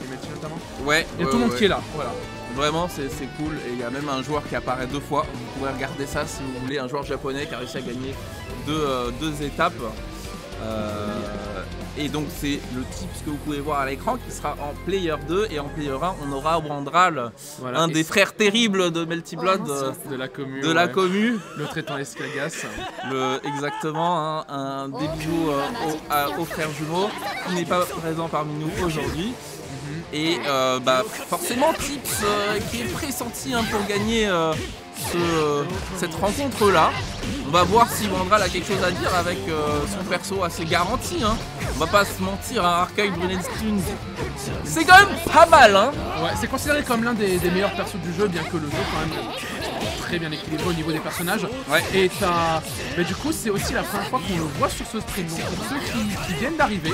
Melty notamment. Ouais. Il y a tout le monde qui est là, voilà. Vraiment, c'est cool. Et il y a même un joueur qui apparaît 2 fois. Vous pouvez regarder ça si vous voulez. Un joueur japonais qui a réussi à gagner deux étapes. Et donc c'est le tips que vous pouvez voir à l'écran qui sera en Player 2 et en Player 1 on aura Wandral, voilà, un des frères terribles de Melty Blood de la commu. L'autre étant Escagas. Exactement, hein, un des bisous aux frères jumeaux qui n'est pas présent parmi nous aujourd'hui. Et forcément Tips qui est pressenti hein, pour gagner cette rencontre là. On va voir si Wandral a quelque chose à dire avec son perso assez garanti. Hein. On va pas se mentir, hein, Arcueil Brunelstone, c'est quand même pas mal. Hein. Ouais, c'est considéré comme l'un des meilleurs persos du jeu, bien que le jeu quand même très bien équilibré au niveau des personnages. Ouais. Et mais du coup, c'est aussi la première fois qu'on le voit sur ce stream. Donc pour ceux qui viennent d'arriver,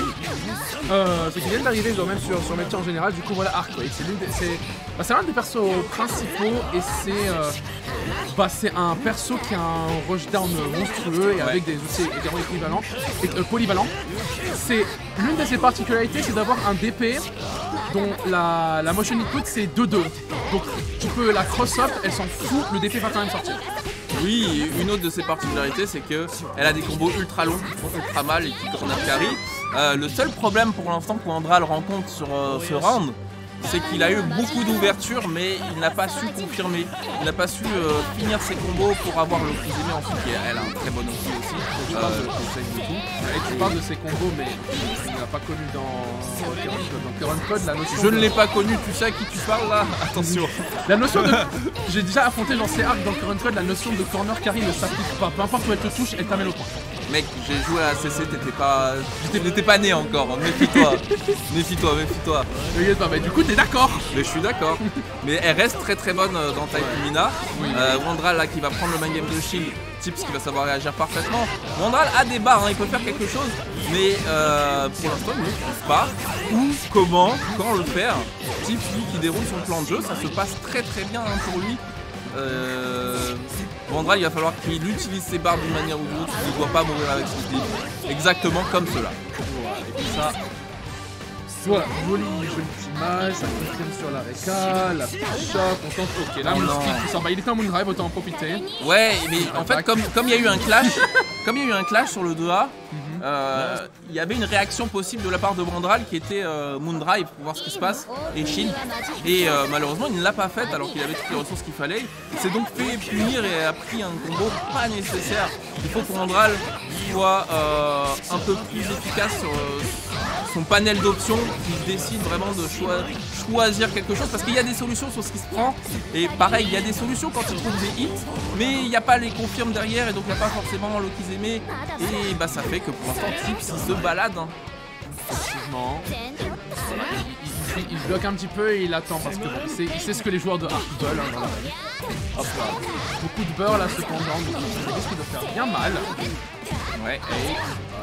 même sur Melty en général, du coup voilà Arcueil. C'est l'un des persos principaux et c'est un perso qui a un rushdown monstrueux et avec des outils également polyvalents. C'est l'une de ses particularités, c'est d'avoir un DP dont la motion input c'est 2-2. Donc tu peux la cross-up, elle s'en fout, le DP va quand même sortir. Oui, une autre de ses particularités c'est qu'elle a des combos ultra longs qui font ultra mal et qui corner carry. Le seul problème pour l'instant que Wandral rencontre sur ce round, c'est qu'il a eu beaucoup d'ouverture mais il n'a pas su confirmer, il n'a pas su finir ses combos pour avoir le plus aimé ensuite. Elle a un très bon outil aussi, et tu parles de ses combos mais tu ne l'as pas connu dans Current Code, la notion. Je ne l'ai pas connu, tu sais à qui tu parles là. Attention. La notion de. J'ai déjà affronté dans ces arcs dans Current Code, la notion de corner carry ne s'applique pas. Peu importe où elle te touche, elle t'amène au point. Mec, j'ai joué à CC, t'étais pas né encore, méfie-toi. Méfie-toi. Mais du coup t'es d'accord. Mais je suis d'accord. Mais elle reste très très bonne dans Type Lumina. Oui. Wandral là qui va prendre le main game de Shield, Tips qui va savoir réagir parfaitement. Wandral a des barres, hein, il peut faire quelque chose, mais pour l'instant il ne trouve pas où, comment, quand le faire. Tips lui qui déroule son plan de jeu, ça se passe très très bien hein, pour lui. Wandral, il va falloir qu'il utilise ses barres d'une manière ou d'une autre, il ne doit pas mourir avec son slip. Exactement comme cela. Voilà, et puis ça. Voilà, jolie petite image, ça confirme sur la Reka, la petite shop, on tente, ok, là le stick qui sort, il était en Moondrive, autant en profiter. Ouais, mais en fait, comme il y a eu un clash, sur le 2A, il y avait une réaction possible de la part de Wandral qui était Moondrive pour voir ce qui se passe et Shield. Et malheureusement, il ne l'a pas fait alors qu'il avait toutes les ressources qu'il fallait. Il s'est donc fait punir et a pris un combo pas nécessaire. Il faut que Wandral soit un peu plus efficace sur son panel d'options, qu'il décide vraiment de choisir quelque chose parce qu'il y a des solutions sur ce qui se prend et pareil il y a des solutions quand il trouve des hits mais il n'y a pas les confirmes derrière et donc il n'y a pas forcément le qu'ils aimaient et bah ça fait que pour l'instant Tips il se balade hein. Effectivement. Il bloque un petit peu et il attend parce que bon, il sait ce que les joueurs de Arc veulent hein, dans la vie. Hop là. Beaucoup de beurre là cependant, donc il risque de faire bien mal. Ouais, et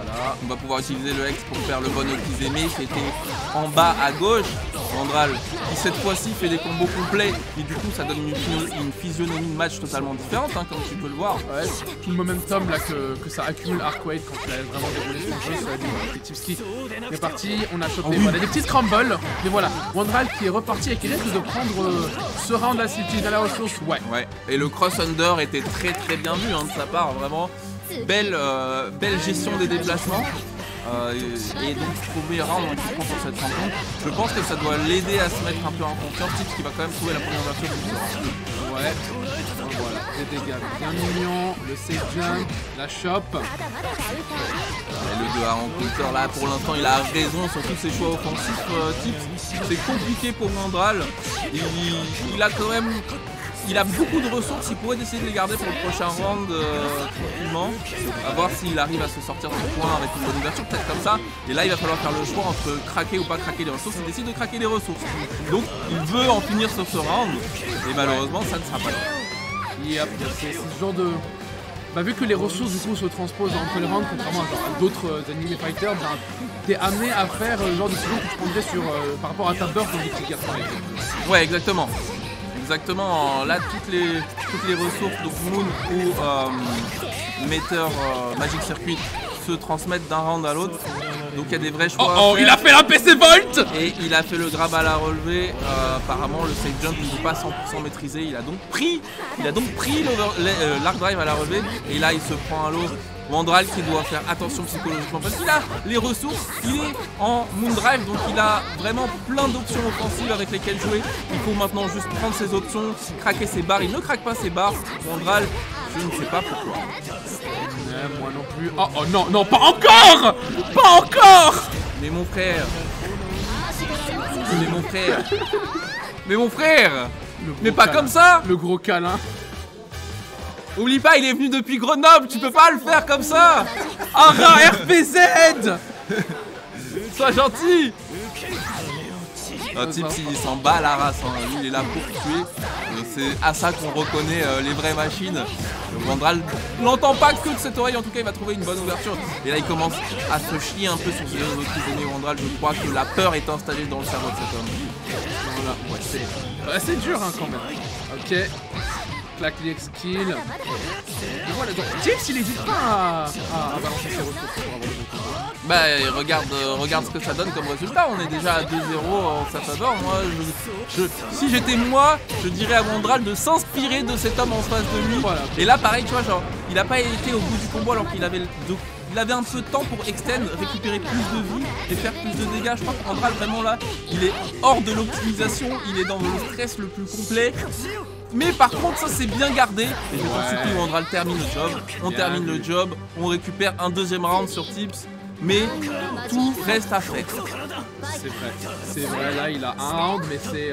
voilà, on va pouvoir utiliser le X pour faire le bon Okizeme qui était en bas à gauche. Wandral qui cette fois-ci fait des combos complets et du coup ça donne une physionomie de match totalement différente hein, comme tu peux le voir. Ouais, tout le momentum là que ça accumule Arcueil quand il a vraiment déroulé son jeu, ça a dit Tipski est parti, on a chopé voilà, des petits scrambles, mais voilà, Wandral qui est reparti et qui risque de prendre ce round à City dans la ressource, ouais. Et le cross under était très très bien vu hein, de sa part, vraiment belle gestion des déplacements. Et donc premier round qui prend sur cette rencontre, je pense que ça doit l'aider à se mettre un peu en confiance, Tips qui va quand même trouver la première version du ouais, voilà, des dégâts bien mignons, le safe jump, la shop. Et le 2A en counter là pour l'instant il a raison sur tous ses choix offensifs Tips. C'est compliqué pour Wandral, il a quand même... Il a beaucoup de ressources, il pourrait décider de les garder pour le prochain round tranquillement. À voir s'il arrive à se sortir de ce point avec une bonne ouverture, peut-être comme ça. Et là il va falloir faire le choix entre craquer ou pas craquer les ressources. Il décide de craquer les ressources. Donc il veut en finir sur ce round. Et malheureusement ça ne sera pas là. Yep, c'est ce genre de... Bah, vu que les ressources du coup se transposent entre les rounds, contrairement à d'autres anime fighters, bah, t'es amené à faire le genre de décision que tu prendrais sur, par rapport à ta burst dans les tickets. Ouais exactement. Exactement, là toutes les ressources, donc Moon ou Meter Magic Circuit se transmettent d'un round à l'autre. Donc il y a des vrais choix. Oh, il a fait la PC Volt. Et il a fait le grab à la relevée. Apparemment, le safe jump n'est pas 100% maîtrisé. Il a donc pris l'arc drive à la relevée. Et là, il se prend à l'eau. Wandral qui doit faire attention psychologiquement parce qu'il a les ressources, il est en Moondrive, donc il a vraiment plein d'options offensives avec lesquelles jouer. Il faut maintenant juste prendre ses options, craquer ses barres. Il ne craque pas ses barres. Wandral, je ne sais pas pourquoi. Moi non plus. Oh non, non, pas encore. Pas encore. Mais mon frère. Mais mon frère. Mais mon frère. Mais pas câlin. comme ça. Le gros câlin. Oublie pas, il est venu depuis Grenoble, tu peux pas le faire comme ça. Ara RPZ. Sois gentil. Tips il s'en bat la race, hein. Lui il est là pour tuer. C'est à ça qu'on reconnaît les vraies machines. Wandral n'entend pas que de cette oreille, en tout cas il va trouver une bonne ouverture. Et là il commence à se chier un peu sur ses amis Wandral. Je crois que la peur est installée dans le cerveau de cet homme. Voilà, ouais, c'est dur hein, quand même. Ok. Claque les skill. Et voilà, donc Tips il hésite pas à balancer ses ressources pour avoir le bon combo. Bah regarde ce que ça donne comme résultat, on est déjà à 2-0 en sa faveur. Moi, si j'étais moi, je dirais à Wandral de s'inspirer de cet homme en face de lui. Voilà. Et là pareil, tu vois, genre, il a pas été au bout du combo alors qu'il avait un peu de temps pour extend, récupérer plus de vie et faire plus de dégâts. Je crois que Wandral vraiment là, il est hors de l'optimisation, il est dans le stress le plus complet. Mais par contre ça c'est bien gardé. Et je te supplie Wandral termine le job. On termine le job, on récupère un deuxième round sur Tips. Mais tout reste à faire. C'est vrai, là il a un round, mais c'est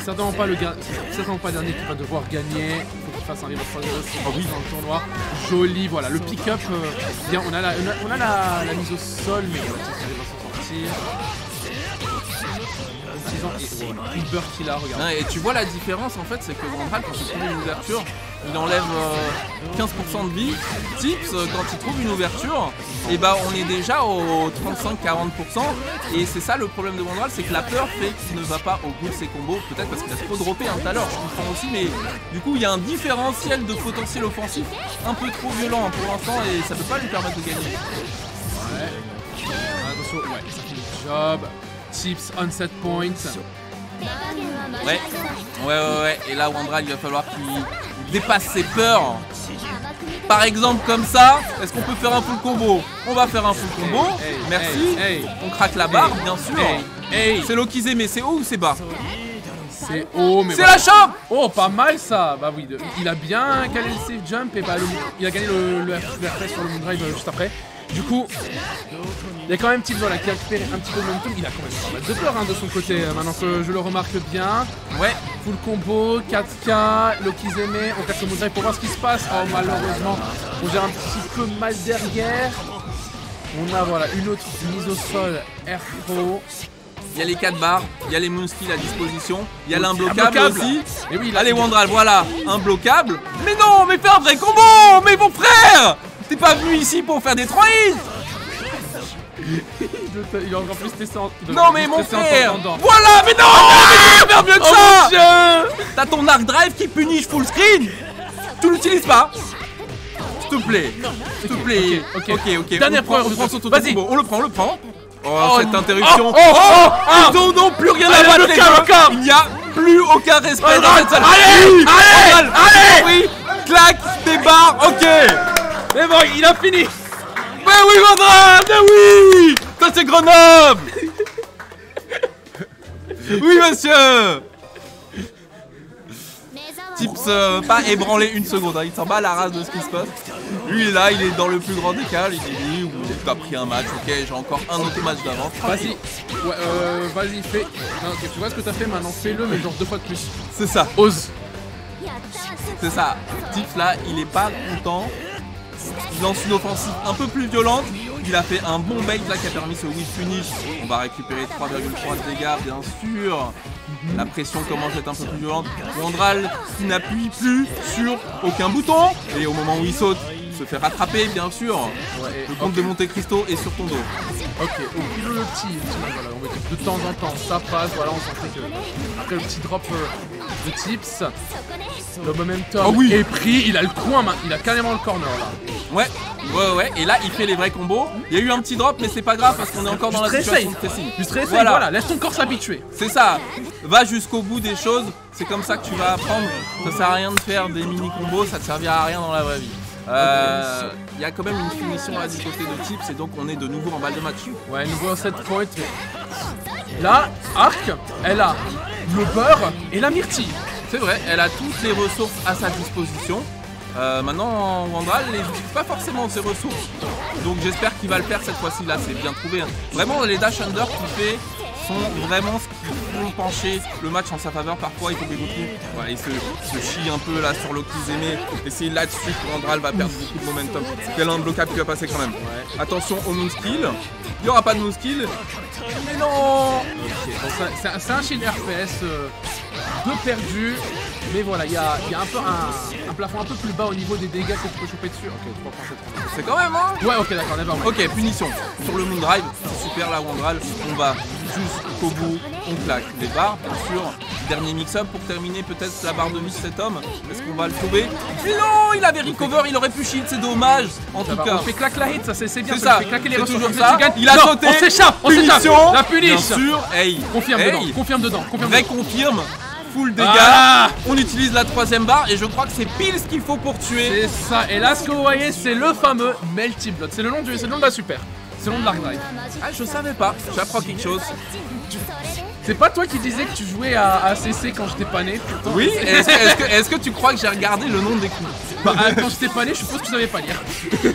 certainement pas le dernier qui va devoir gagner. Il faut qu'il fasse un reverse 3-0 dans le tournoi. Joli, voilà, le pick-up, bien, on a la mise au sol, mais voilà, il va s'en sortir. Une beurre qu'il a, regarde. Et tu vois la différence en fait, c'est que Wandral quand il trouve une ouverture, il enlève 15% de vie. Tips quand il trouve une ouverture, et bah on est déjà au 35-40%. Et c'est ça le problème de Wandral, c'est que la peur fait qu'il ne va pas au bout de ses combos. Peut-être parce qu'il a trop droppé tout à l'heure, je comprends aussi, mais du coup il y a un différentiel de potentiel offensif un peu trop violent pour l'instant et ça peut pas lui permettre de gagner. Ouais. Attention, ouais, ça fait le job. Tips on set point. Ouais. Et là, Wandral, il va falloir qu'il dépasse ses peurs. Par exemple, comme ça, est-ce qu'on peut faire un full combo? On va faire un full combo. Merci. On craque la barre, bien sûr. C'est Lokizeme, mais c'est haut ou c'est bas? C'est haut, mais. C'est la chambre. Oh, pas mal ça. Bah oui, il a bien calé le safe jump et bah, il a gagné le RP sur le Moondrive juste après. Du coup, il y a quand même Tips voilà, qui a récupéré un petit peu de momentum. Il a quand même pas mal de peur hein, de son côté, maintenant que je le remarque bien. Ouais, full combo, 4K, Lokizeme, on casse le Moondrive pour voir ce qui se passe. Oh, malheureusement, on gère un petit peu mal derrière. On a voilà, une autre mise au sol, Air Pro. Il y a les 4 barres, il y a les moonskills à disposition, il y a l'imbloquable aussi. Et oui, allez Wandral, voilà, imbloquable. Mais non, mais fais un vrai combo. Mais mon frère, t'es pas venu ici pour faire des 3 hits. Il est encore plus testé en... Non mais mon frère. Voilà, mais non, mais tu peux faire mieux que ça. T'as ton arc drive qui punit full screen. Tu l'utilises pas. S'il te plaît. S'il te plaît. Ok. Dernière preuve, on prend son totem combo. On le prend. Oh, cette interruption. Non, plus rien à battre les gars. Il n'y a plus aucun respect dans cette salle. Allez. Oui, claque des barres, ok. Mais bon, il a fini. Mais oui, Wandral, mais oui. Ça c'est Grenoble. Oui, monsieur. Tips pas ébranlé une seconde, hein. Il s'en bat la race de ce qui se passe. Lui là, il est dans le plus grand décal, il dit oui, t'as pris un match, ok, j'ai encore un autre match d'avance. Vas-y, ouais, vas-y, fais. Non, okay, tu vois ce que t'as fait maintenant, fais-le, mais genre 2 fois de plus. C'est ça. Ose. C'est ça. Tips là, il est pas content. Il lance une offensive un peu plus violente. Il a fait un bon bait là qui a permis ce whiff finish. On va récupérer 3,3 de dégâts, bien sûr. La pression commence à être un peu plus violente. Wandral qui n'appuie plus sur aucun bouton. Et au moment où il saute, il se fait rattraper, bien sûr. Ouais, le comte de Monte Cristo est sur ton dos. Ok, au plus le petit, voilà, on va dire de temps en temps, ça passe. Voilà, on sentait que après le petit drop de Tips, le momentum est pris. Il a le coin, il a carrément le corner là. Ouais, et là il fait les vrais combos. Il y a eu un petit drop, mais c'est pas grave parce qu'on est encore dans la situation de pressing. Juste voilà, laisse ton corps s'habituer. C'est ça, va jusqu'au bout des choses, c'est comme ça que tu vas apprendre. Ça sert à rien de faire des mini combos, ça te servira à rien dans la vraie vie. Il y a quand même une finition là du côté de Tips et donc on est de nouveau en balle de match. Ouais, nouveau 7 points. Là, Arc, elle a le beurre et la myrtille. C'est vrai, elle a toutes les ressources à sa disposition. Maintenant, Wandral n'utilise pas forcément ses ressources. Donc j'espère qu'il va le faire cette fois-ci. Là, c'est bien trouvé. Vraiment, les dash under qu'il fait sont vraiment ce qui font pencher le match en sa faveur. Parfois, il faut des beaucoup. Il se chie un peu là sur l'Okizeme. Et c'est là-dessus que Wandral va perdre beaucoup de momentum. Il y a l'unblockable qui va passer quand même. Ouais. Attention au moonskill. Il n'y aura pas de moonskill. Mais non. Okay. C'est un shield RPS de perdu. Mais voilà, il y a un peu un plafond un peu plus bas au niveau des dégâts que tu peux choper dessus. Ok, 3 points, c'est quand même, hein. Ouais, ok, d'accord, nevermind. Ok, punition. Sur le Moondrive, c'est super là, Wandral. On va jusqu'au bout, on claque les barres, bien sûr. Dernier mix-up pour terminer peut-être la barre de vie de cet homme. Est-ce qu'on va le sauver? Non, il avait recover, il aurait pu shield, c'est dommage. En tout cas, on fait claque la hit, ça c'est bien. C'est ça, claquer les ressources. Toujours ça. Il a sauté. On s'échappe, La punish. Bien sûr, hey. Confirme dedans. Confirme. Full dégâts, on utilise la 3ème barre et je crois que c'est pile ce qu'il faut pour tuer. C'est ça, et là ce que vous voyez c'est le fameux Melty Blood, c'est le nom de la super, c'est le nom de l'Arc Drive. Ah je savais pas, j'apprends quelque chose. C'est pas toi qui disais que tu jouais à CC quand j'étais pas né? Oui, est-ce que tu crois que j'ai regardé le nom des coups? Bah quand j'étais pas né, je suppose que tu savais pas lire.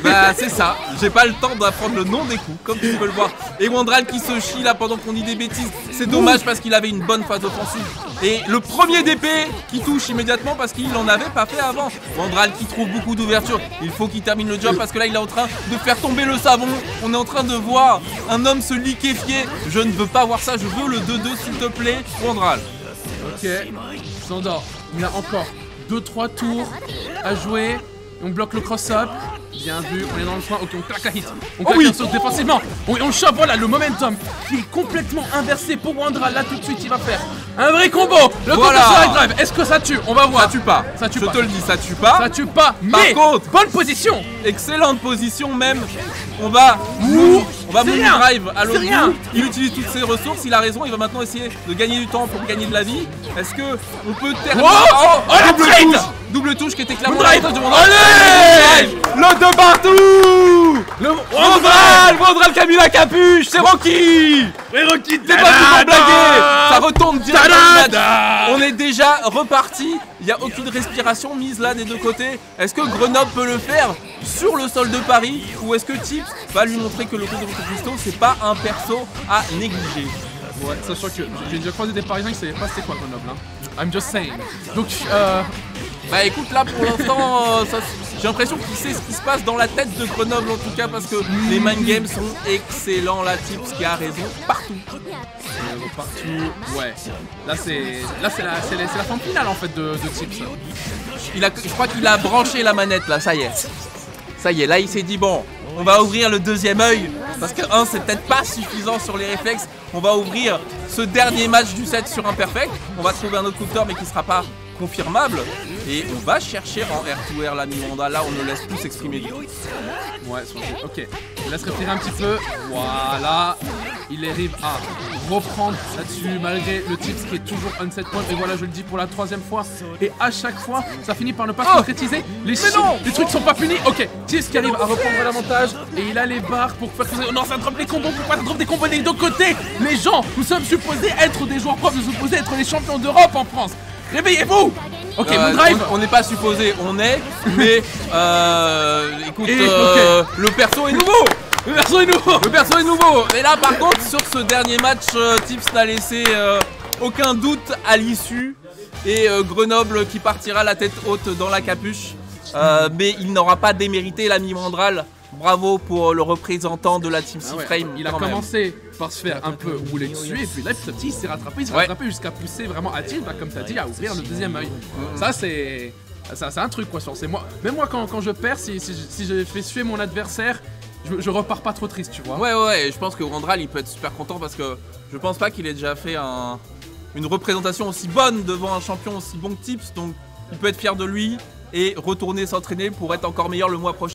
Bah c'est ça, j'ai pas le temps d'apprendre le nom des coups, comme tu peux le voir. Et Wandral qui se chie là pendant qu'on dit des bêtises, c'est dommage parce qu'il avait une bonne phase offensive. Et le premier DP qui touche immédiatement parce qu'il en avait pas fait avant. Wandral qui trouve beaucoup d'ouverture, il faut qu'il termine le job parce que là il est en train de faire tomber le savon. On est en train de voir un homme se liquéfier. Je ne veux pas voir ça, je veux le 2-2 s'il te plaît, Wandral. Ok, Sandor, il a encore 2-3 tours à jouer. On bloque le cross-up. Bien vu, on est dans le coin. Ok, on claque la hit. On claque un saut défensivement. On chope, voilà, le momentum qui est complètement inversé pour Wandral. Là, tout de suite, il va faire un vrai combo. Le combo sur la drive. Est-ce que ça tue? On va voir. Ça tue pas. Ça tue Je pas. te le dis, ça tue pas. Ça tue pas. Par Mais contre, bonne position. Excellente position même. On va drive à l'autre bout. Il utilise toutes ses ressources. Il a raison. Il va maintenant essayer de gagner du temps pour gagner de la vie. Est-ce que on peut terminer? Double touche qui était clairement la touche de Wandral. Allez, le de partout. Wandral qui a mis la capuche. C'est Rocky. Et Rocky, t'es pas tout blaguer. Ça retourne directement le match. On est déjà reparti. Il n'y a aucune respiration mise là des deux côtés. Est-ce que Grenoble peut le faire sur le sol de Paris ou est-ce que Tips va lui montrer que le coup de Cristo c'est pas un perso à négliger? Ouais, sachant que j'ai déjà croisé des Parisiens qui savaient pas c'était quoi Grenoble. Hein. I'm just saying. Donc, bah écoute, là pour l'instant, j'ai l'impression qu'il sait ce qui se passe dans la tête de Grenoble en tout cas parce que les mind games sont excellents. Là, Tips qui a raison partout. Partout, ouais. Là c'est la fin finale en fait de Tips. Je crois qu'il a branché la manette là, ça y est. Ça y est, là il s'est dit bon, on va ouvrir le deuxième œil parce que c'est peut-être pas suffisant sur les réflexes. On va ouvrir ce dernier match du set sur un perfect. On va trouver un autre coup de tort mais qui sera pas confirmable. Et on va chercher en R2R la mi-Wanda. Là on ne laisse plus s'exprimer du tout. Ouais, ok. Je laisse respirer un petit peu. Voilà. Il arrive à reprendre là-dessus malgré le Tips qui est toujours un set point. Et voilà, je le dis pour la 3ème fois. Et à chaque fois, ça finit par ne pas se concrétiser. Les trucs sont pas punis. Ok, Tips qui arrive à reprendre l'avantage. Et il a les barres pour faire que non, ça drop les combos. Pourquoi ça drop des combos des deux côtés? Les gens, nous sommes supposés être des joueurs propres. Nous sommes supposés être les champions d'Europe en France. Réveillez-vous! Ok, Moondrive. On n'est pas supposé, on est. Mais écoute, le perso est nouveau. Le perso est nouveau. Et là par contre sur ce dernier match, Tips n'a laissé aucun doute à l'issue. Et Grenoble qui partira la tête haute dans la capuche. Mais il n'aura pas démérité l'ami Wandral. Bravo pour le représentant de la Team C-Frame. Il a commencé par se faire un peu rouler dessus et puis là petit à petit il s'est rattrapé, jusqu'à pousser vraiment à Tips, comme tu as dit, à ouvrir le deuxième œil. Ça c'est un truc quoi, c'est moi. Même moi quand je perds, si je fais suer mon adversaire, je repars pas trop triste, tu vois. Ouais, je pense que Wandral il peut être super content parce que je pense pas qu'il ait déjà fait une représentation aussi bonne devant un champion aussi bon que Tips, donc il peut être fier de lui et retourner s'entraîner pour être encore meilleur le mois prochain.